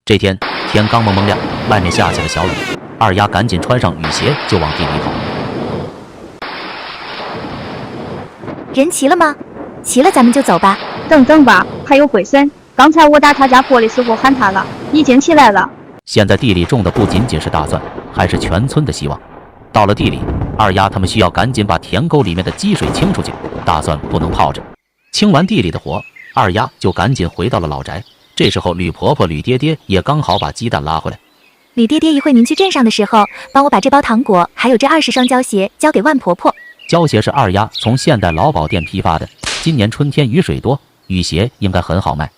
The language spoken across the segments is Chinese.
这天天刚蒙蒙亮，外面下起了小雨，二丫赶紧穿上雨鞋就往地里跑。人齐了吗？齐了，咱们就走吧。等吧，还有龟孙，刚才我打他家坡的时候喊他了，已经起来了。现在地里种的不仅仅是大蒜，还是全村的希望。到了地里，二丫他们需要赶紧把田沟里面的积水清出去，大蒜不能泡着。清完地里的活，二丫就赶紧回到了老宅。这时候吕婆婆吕爹爹也刚好把鸡蛋拉回来。吕爹爹一会您去镇上的时候，帮我把这包糖果还有这20双胶鞋交给万婆婆。胶鞋是二丫从现代劳保店批发的，今年春天雨水多，雨鞋应该很好卖。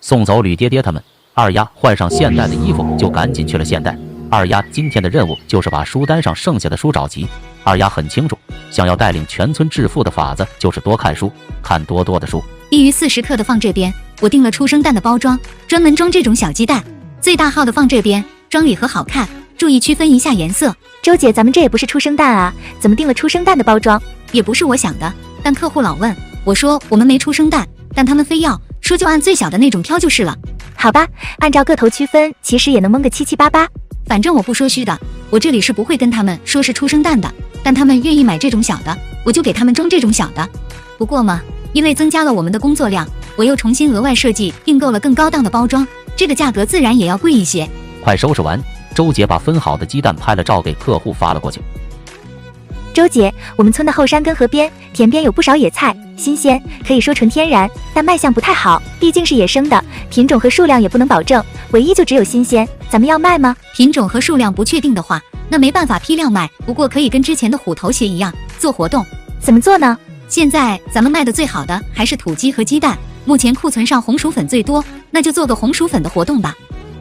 送走吕爹爹他们，二丫换上现代的衣服就赶紧去了现代。二丫今天的任务就是把书单上剩下的书找齐。二丫很清楚，想要带领全村致富的法子就是多看书，看多多的书。低于40克的放这边，我订了出生蛋的包装，专门装这种小鸡蛋。最大号的放这边，装礼盒好看，注意区分一下颜色。周姐，咱们这也不是出生蛋啊，怎么订了出生蛋的包装？也不是我想的，但客户老问我说我们没出生蛋，但他们非要说就按最小的那种挑就是了。好吧，按照个头区分，其实也能蒙个77888。反正我不说虚的，我这里是不会跟他们说是出生蛋的，但他们愿意买这种小的，我就给他们装这种小的。不过嘛，因为增加了我们的工作量，我又重新额外设计订购了更高档的包装，这个价格自然也要贵一些。快收拾完，周姐把分好的鸡蛋拍了照给客户发了过去。周姐，我们村的后山跟河边、田边有不少野菜，新鲜，可以说纯天然，但卖相不太好，毕竟是野生的，品种和数量也不能保证，唯一就只有新鲜。咱们要卖吗？品种和数量不确定的话，那没办法批量卖，不过可以跟之前的虎头鞋一样做活动。怎么做呢？现在咱们卖的最好的还是土鸡和鸡蛋，目前库存上红薯粉最多，那就做个红薯粉的活动吧。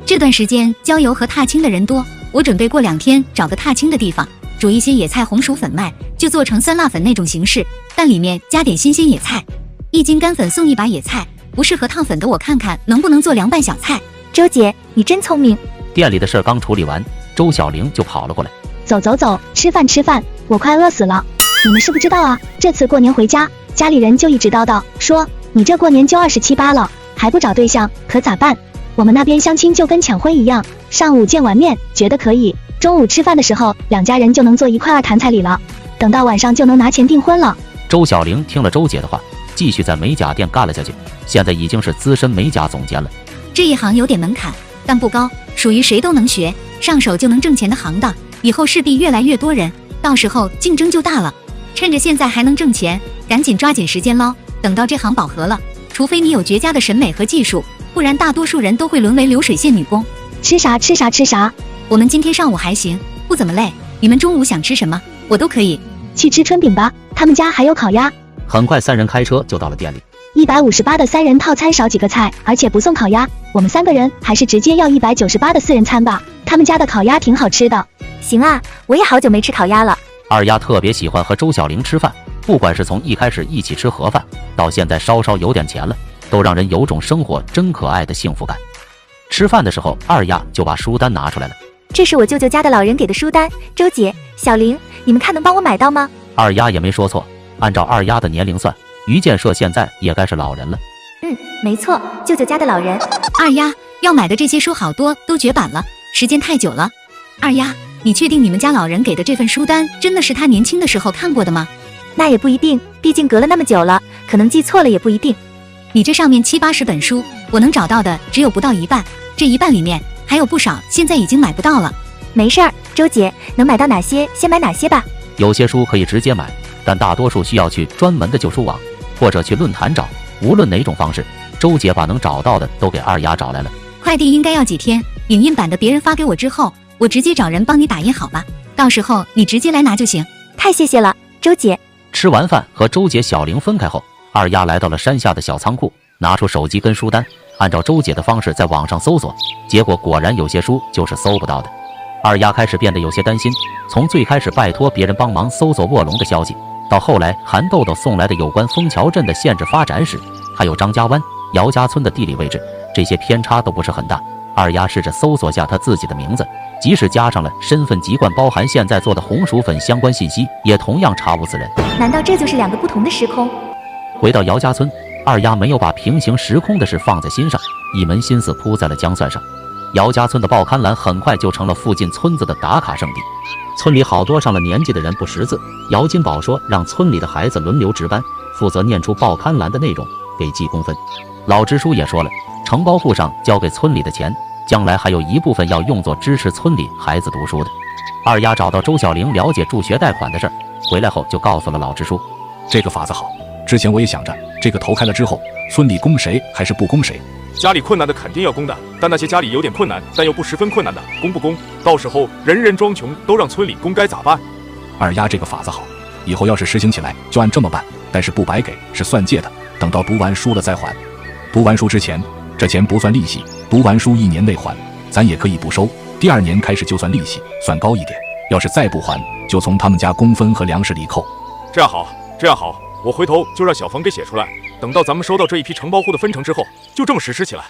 这段时间郊游和踏青的人多，我准备过2天找个踏青的地方，煮一些野菜红薯粉卖，就做成酸辣粉那种形式，但里面加点新鲜野菜，1斤干粉送1把野菜，不适合烫粉的我看看能不能做凉拌小菜。周姐，你真聪明。店里的事刚处理完，周小玲就跑了过来。走，吃饭，我快饿死了。你们是不知道啊，这次过年回家，家里人就一直叨叨说你这过年就27、8了，还不找对象，可咋办？我们那边相亲就跟抢婚一样，上午见完面觉得可以，中午吃饭的时候2家人就能坐一块儿谈彩礼了，等到晚上就能拿钱订婚了。周小玲听了周姐的话，继续在美甲店干了下去，现在已经是资深美甲总监了。这一行有点门槛，但不高，属于谁都能学，上手就能挣钱的行当，以后势必越来越多人，到时候竞争就大了。趁着现在还能挣钱，赶紧抓紧时间捞，等到这行饱和了，除非你有绝佳的审美和技术，不然大多数人都会沦为流水线女工。吃啥？我们今天上午还行，不怎么累，你们中午想吃什么我都可以。去吃春饼吧，他们家还有烤鸭。很快3人开车就到了店里。158的3人套餐少几个菜，而且不送烤鸭，我们3个人还是直接要198的4人餐吧，他们家的烤鸭挺好吃的。行啊，我也好久没吃烤鸭了。二丫特别喜欢和周小玲吃饭，不管是从一开始一起吃盒饭，到现在稍稍有点钱了，都让人有种生活真可爱的幸福感。吃饭的时候，二丫就把书单拿出来了。这是我舅舅家的老人给的书单，周姐、小玲，你们看能帮我买到吗？二丫也没说错，按照二丫的年龄算，于建设现在也该是老人了。没错，舅舅家的老人。二丫要买的这些书好多都绝版了，时间太久了。二丫，你确定你们家老人给的这份书单真的是他年轻的时候看过的吗？那也不一定，毕竟隔了那么久了，可能记错了也不一定。你这上面70、80本书，我能找到的只有不到一半，这一半里面还有不少现在已经买不到了。没事儿，周姐，能买到哪些先买哪些吧。有些书可以直接买，但大多数需要去专门的旧书网或者去论坛找，无论哪种方式，周姐把能找到的都给二丫找来了。快递应该要几天，影印版的别人发给我之后，我直接找人帮你打印好吧，到时候你直接来拿就行。太谢谢了，周姐。吃完饭和周姐、小玲分开后，二丫来到了山下的小仓库，拿出手机跟书单，按照周姐的方式在网上搜索，结果果然有些书就是搜不到的。二丫开始变得有些担心，从最开始拜托别人帮忙搜索卧龙的消息，到后来韩豆豆送来的有关枫桥镇的县制发展史，还有张家湾、姚家村的地理位置，这些偏差都不是很大。二丫试着搜索下她自己的名字，即使加上了身份籍贯包含现在做的红薯粉相关信息，也同样查无此人。难道这就是2个不同的时空？回到姚家村，二丫没有把平行时空的事放在心上，一门心思扑在了姜蒜上。姚家村的报刊栏很快就成了附近村子的打卡圣地。村里好多上了年纪的人不识字，姚金宝说让村里的孩子轮流值班，负责念出报刊栏的内容，给记功分。老支书也说了，承包户上交给村里的钱，将来还有一部分要用作支持村里孩子读书的。二丫找到周小玲了解助学贷款的事儿，回来后就告诉了老支书，这个法子好，之前我也想着，这个投开了之后，村里供谁还是不供谁？家里困难的肯定要供的，但那些家里有点困难但又不十分困难的，供不供？到时候人人装穷都让村里供该咋办？二丫这个法子好，以后要是实行起来就按这么办，但是不白给，是算借的，等到读完书了再还。读完书之前，这钱不算利息，读完书1年内还，咱也可以不收，第2年开始就算利息，算高一点。要是再不还，就从他们家工分和粮食里扣。这样好，这样好，我回头就让小冯给写出来，等到咱们收到这一批承包户的分成之后，就这么实施起来。